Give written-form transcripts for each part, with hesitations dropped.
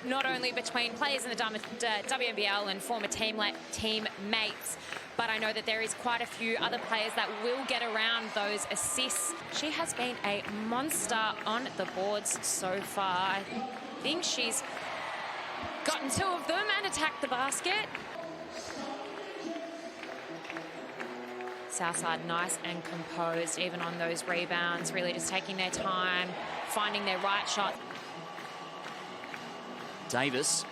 not only between players in the WNBL and former teammates, but I know that there is quite a few other players that will get around those assists. She has been a monster on the boards so far. I think she's gotten 2 of them and attacked the basket. Southside nice and composed, even on those rebounds, really just taking their time, finding their right shot. Davis,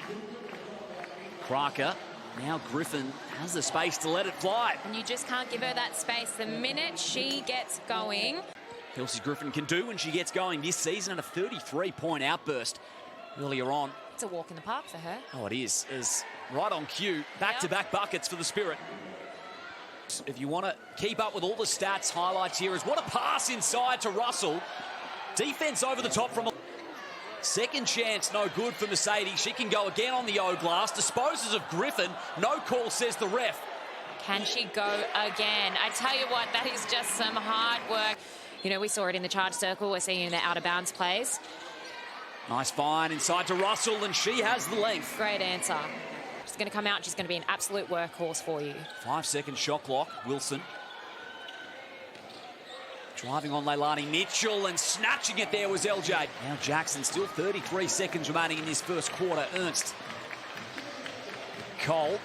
Crocker, now Griffin has the space to let it fly. And you just can't give her that space the minute she gets going. Kelsey Griffin can do when she gets going this season at a 33-point outburst earlier on. It's a walk in the park for her. Oh, it is. It's right on cue. Back-to-back buckets for the Spirit. If you want to keep up with all the stats, highlights here is what a pass inside to Russell. Defense over the top from a second chance, no good for Mercedes. She can go again on the O-glass. Disposes of Griffin. No call, says the ref. Can she go again? I tell you what, that is just some hard work. You know, we saw it in the charge circle. We're seeing it in the out-of-bounds plays. Nice find inside to Russell, and she has the length. Great answer. She's going to come out. She's going to be an absolute workhorse for you. 5-second shot clock. Wilson driving on Leilani Mitchell, and snatching it there was LJ. Now Jackson, still 33 seconds remaining in this first quarter. Ernst. Cole.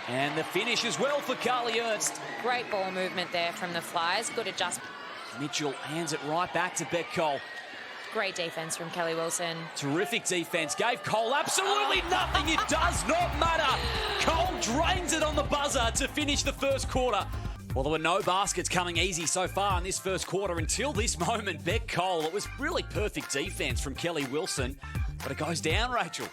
And the finish as well for Carly Ernst. Great ball movement there from the Flyers. Good adjustment. Mitchell hands it right back to Beck Cole. Great defense from Kelly Wilson. Terrific defense. Gave Cole absolutely nothing. It does not matter. Cole drains it on the buzzer to finish the first quarter. Well, there were no baskets coming easy so far in this first quarter until this moment. Beck Cole. It was really perfect defense from Kelly Wilson. But it goes down, Rachel.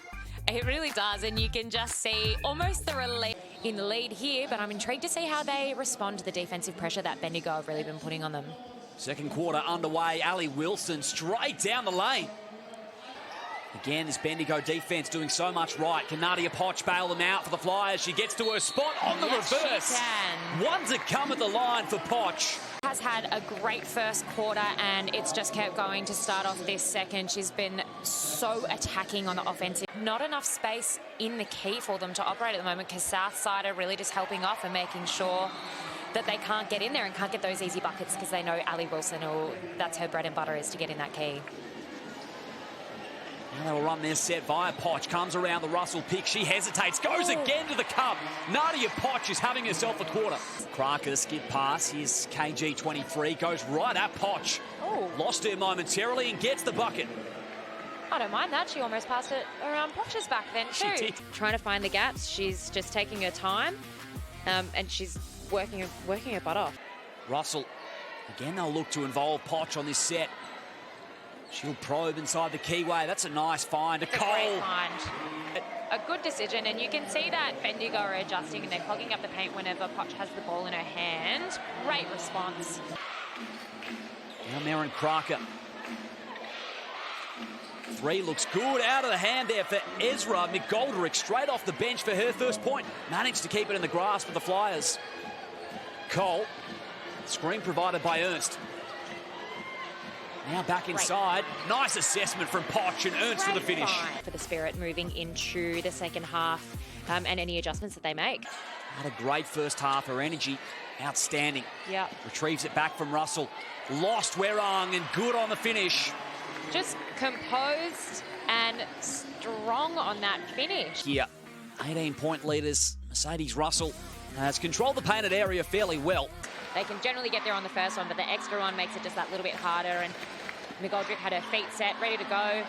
It really does, and you can just see almost the relief in the lead here, but I'm intrigued to see how they respond to the defensive pressure that Bendigo have really been putting on them. Second quarter underway. Ali Wilson straight down the lane. Again, this Bendigo defense doing so much right. Can Nadia Poch bail them out for the Flyers? She gets to her spot on the reverse. She can. One to come at the line for Poch. Has had a great first quarter, and it's just kept going to start off this second. She's been so attacking on the offensive. Not enough space in the key for them to operate at the moment, because Southside are really just helping off and making sure that they can't get in there and can't get those easy buckets, because they know Ali Wilson, that's her bread and butter, is to get in that key. Now they'll run their set via Poch. Comes around the Russell pick. She hesitates. Goes again to the cup. Nadia Poch is having herself a quarter. Crocker skid pass. Here's KG23. Goes right at Poch. Lost her momentarily and gets the bucket. I don't mind that. She almost passed it around Poch's back then too. She did. Trying to find the gaps. She's just taking her time, and she's working her butt off. Russell. Again, they'll look to involve Poch on this set. She'll probe inside the keyway. That's a nice find. A Cole. Great find. A good decision, and you can see that Bendigo are adjusting and they're clogging up the paint whenever Poch has the ball in her hand. Great response. Down there in Crocker. 3 looks good out of the hand there for Ezra McGoldrick, straight off the bench for her first point. Managed to keep it in the grasp of the Flyers. Cole. Screen provided by Ernst. Now back inside. Nice assessment from Poch, and Ernst for the finish. For the Spirit moving into the second half, and any adjustments that they make. Had a great first half. Her energy outstanding. Yeah. Retrieves it back from Russell. Lost Werang, and good on the finish. Just composed and strong on that finish. Here, 18-point leaders. Mercedes Russell has controlled the painted area fairly well. They can generally get there on the first one, but the extra one makes it just that little bit harder. And McGoldrick had her feet set, ready to go.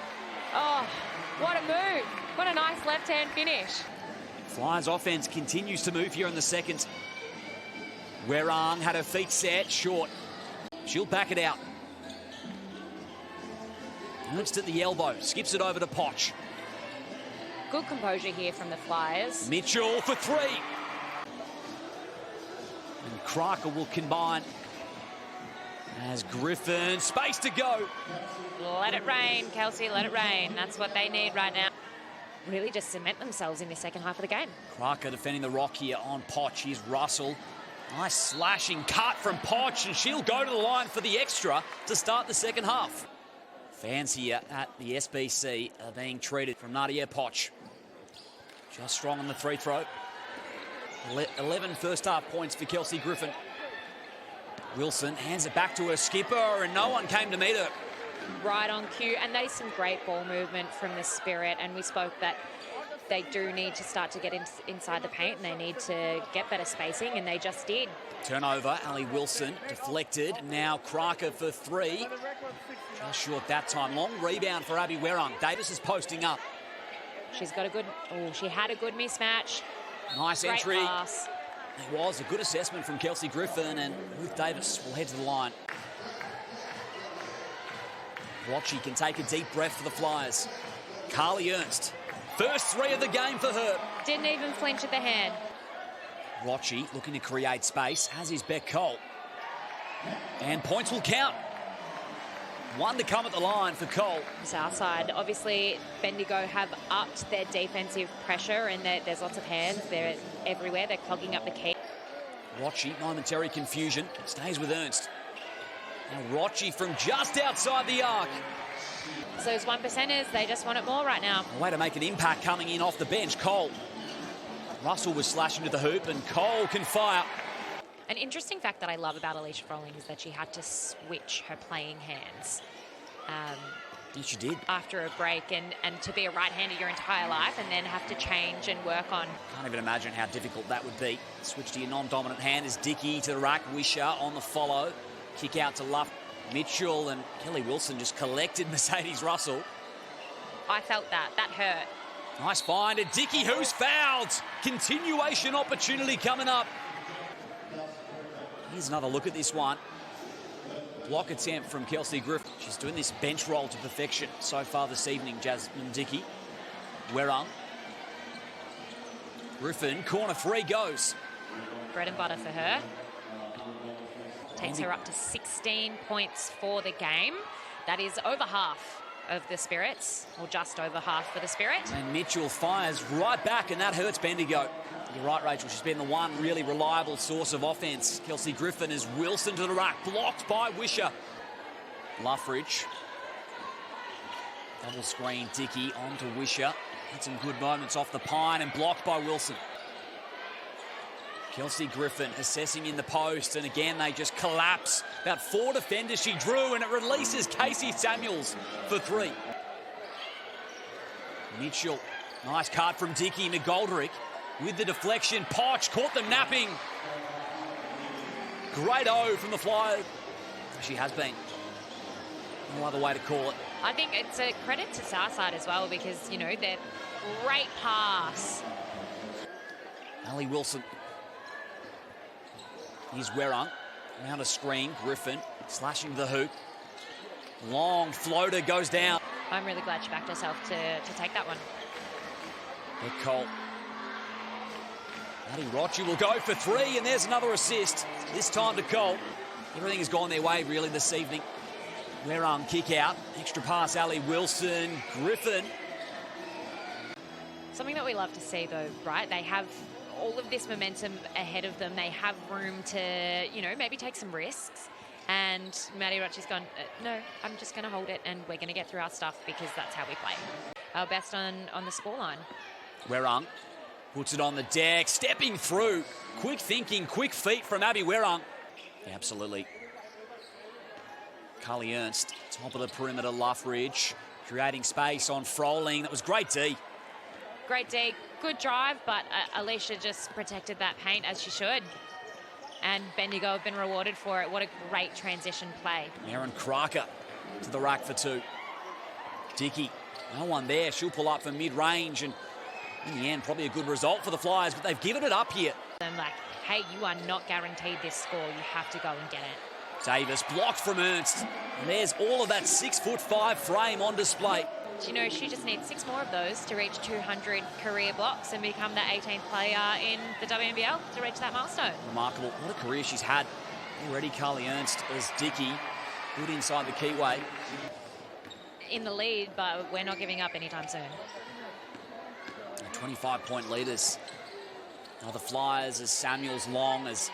Oh, what a move. What a nice left-hand finish. Flyers offense continues to move here in the second. Werang had her feet set, short. She'll back it out. Ernst at the elbow, skips it over to Poch. Good composure here from the Flyers. Mitchell for 3. And Crocker will combine. As Griffin, space to go. Let it rain, Kelsey, let it rain. That's what they need right now. Really just cement themselves in the second half of the game. Crocker defending the rock here on Poch. Here's Russell. Nice slashing cut from Poch, and she'll go to the line for the extra to start the second half. Fans here at the SBC are being treated from Nadia Poch. Just strong on the free throw. 11 first half points for Kelsey Griffin. Wilson hands it back to her skipper, and no one came to meet her. Right on cue, and that is some great ball movement from the Spirit, and we spoke that they do need to start to get inside the paint, and they need to get better spacing, and they just did. Turnover, Ali Wilson deflected. Now Crocker for three. Just short that time. Long rebound for Abby Werung. Davis is posting up. She's got a good... Oh, she had a good mismatch. Nice Great entry. pass. It was a good assessment from Kelsey Griffin, and Ruth Davis will head to the line. Watchy can take a deep breath for the Flyers. Carly Ernst. First three of the game for her. Didn't even flinch at the hand. Watchy looking to create space, has his Beck Cole. And points will count. One to come at the line for Cole. Southside, obviously, Bendigo have upped their defensive pressure, and there's lots of hands. They're everywhere. They're clogging up the key. Watchy, momentary confusion, stays with Ernst. Now Watchy from just outside the arc. So those 1%ers, they just want it more right now. A way to make an impact coming in off the bench. Cole. Russell was slashing to the hoop, and Cole can fire. An interesting fact that I love about Alicia Froling is that she had to switch her playing hands. Yes, she did. After a break, and to be a right-hander your entire life and then have to change and work on. Can't even imagine how difficult that would be. Switch to your non-dominant hand as Dickey to the rack. Wisher on the follow. Kick out to Luff. Mitchell and Kelly Wilson just collected Mercedes Russell. I felt that. That hurt. Nice find. And Dickey, who's fouled. Continuation opportunity coming up. Here's another look at this one. Block attempt from Kelsey Griffin. She's doing this bench roll to perfection so far this evening, Jasmine Dickey. Werung. Griffin, corner three goes. Bread and butter for her. Takes her up to 16 points for the game. That is over half of the Spirits, or just over half for the Spirit. And Mitchell fires right back, and that hurts Bendigo. You're right, Rachel. She's been the one really reliable source of offense. Kelsey Griffin is Wilson to the rack, blocked by Wisher. Luffridge. Double screen, Dickey onto Wisher. Had some good moments off the pine and blocked by Wilson. Kelsey Griffin assessing in the post, and again they just collapse. About four defenders she drew, and it releases Casey Samuels for three. Mitchell, nice card from Dickey. McGoldrick with the deflection. Poch caught them napping. Great O from the Flyers. She has been. No other way to call it. I think it's a credit to Southside as well, because, you know, their great pass. Ali Wilson. Here's Werung. Around a screen. Griffin slashing to the hoop. Long floater goes down. I'm really glad she backed herself to take that one. Nick Cole. Maddie Rochi will go for three, and there's another assist. This time to Cole. Everything has gone their way, really, this evening. Werung kick out. Extra pass, Ali Wilson. Griffin. Something that we love to see, though, right? They have all of this momentum ahead of them. They have room to, you know, maybe take some risks. And Maddie Rochi's gone, no, I'm just going to hold it, and we're going to get through our stuff, because that's how we play. Our best on the scoreline. Werung puts it on the deck, stepping through. Quick thinking, quick feet from Abby Werung. Absolutely. Carly Ernst, top of the perimeter, Luffridge, creating space on Froling. That was great D. Great D, good drive, but Alicia just protected that paint as she should. And Bendigo have been rewarded for it. What a great transition play. Aaron Crocker to the rack for two. Dickey, no one there. She'll pull up from mid-range, and in the end, probably a good result for the Flyers, but they've given it up here. I'm like, hey, you are not guaranteed this score. You have to go and get it. Davis blocked from Ernst. And there's all of that 6'5" frame on display. You know, she just needs 6 more of those to reach 200 career blocks and become the 18th player in the WNBL to reach that milestone. Remarkable. What a career she's had. Already Carly Ernst as Dickey. Good inside the keyway. In the lead, but we're not giving up anytime soon. 25-point leaders. Now the Flyers as Samuels long as...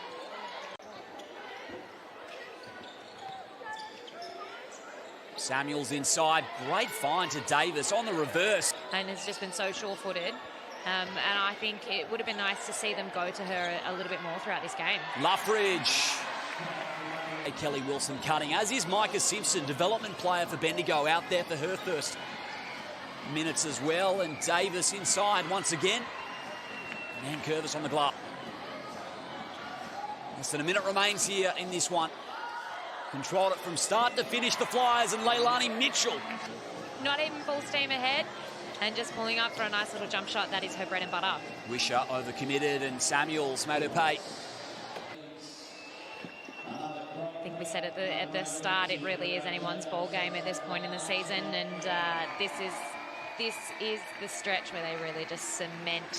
Samuels inside. Great find to Davis on the reverse. And has just been so sure-footed. And I think it would have been nice to see them go to her a little bit more throughout this game. Luffridge. Kelly Wilson cutting, as is Micah Simpson, development player for Bendigo, out there for her first minutes as well. And Davis inside once again. And Curvis on the glove. Less than a minute remains here in this one. Controlled it from start to finish, the Flyers, and Leilani Mitchell. Not even full steam ahead and just pulling up for a nice little jump shot. That is her bread and butter. Wisher overcommitted and Samuels made her pay. I think we said at the start, it really is anyone's ball game at this point in the season, and this is the stretch where they really just cement